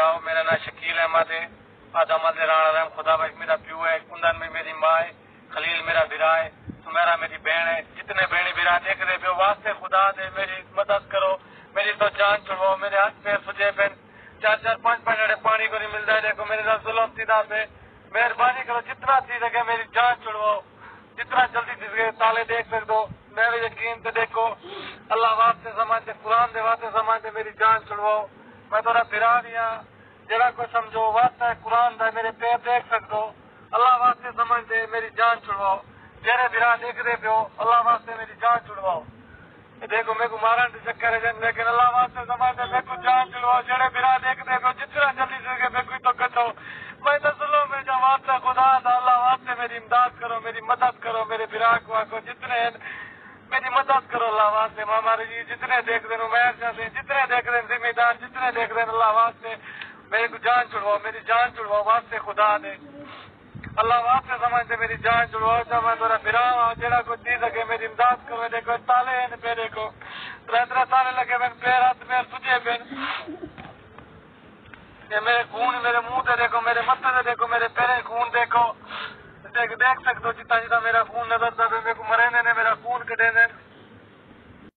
brow میرا نام شکیل احمد ہے آدم رانا رحم خدا بخش میرا پیو ہے کندن میں میری ماں ہے خلیل میرا برا ہے سمیرا میری بہن ہے جتنے بہنی برا دیکھ رہے پہ واسطے خدا دے میری مدد کرو میری تو جان چھڑواؤ میرے ہاتھ پیر سجے پہن 4-4-5 اڑے پانی کو نہیں ملتا ہے دیکھو میرے ساتھ ظلم سیدھا پہ مہربانی کرو جتنا سی سکے میری جان چھڑواؤ جتنا جلدی سی سکے تالے دیکھ سک دو میرے یقین سے دیکھو اللہ واسطے سمجھتے قرآن دے واسطے سمجھتے میری جان چھڑواؤ میں تھوڑا پھرا دیا جگہ کو سمجھو واسطہ ہے قرآن دا میرے پیر دیکھ سک دو اللہ واسطے سمجھتے میری جان چھڑواؤ جہرے برا دیکھ دے پہ اللہ واسطے میری جان چھڑواؤ دیکھو میرے کو مارن کے چکر ہے لیکن اللہ واسطے سمجھتے میرے کو جان چھڑواؤ جہرے برا دیکھ دے پہ جتنا جلدی سے میرے کو تو کٹو میں تو سلو میں جا واسطہ خدا دا اللہ واسطے میری امداد کرو میری مدد کرو میرے برا کو جتنے میری مدد کرو اللہ واسطے ہمارے جی جتنے دیکھ دیں عمیر جیسے جتنے دیکھ دیں ذمہ دار جتنے دیکھ دیں اللہ واسطے میرے کو جان چھڑواؤ میری جان چھڑواؤ واسطے خدا دے اللہ واسطے سمجھتے میری جان چھڑواؤ جب میں تھوڑا پھرا جڑا کوئی چیز لگے میری امداد کرو دیکھو تالے ہیں پیرے کو 3 تالے لگے میں پیر ہاتھ میں سجے پین میرے خون میرے منہ سے دیکھو میرے متھے سے دیکھو میرے پیرے خون دیکھو دیکھ سکتے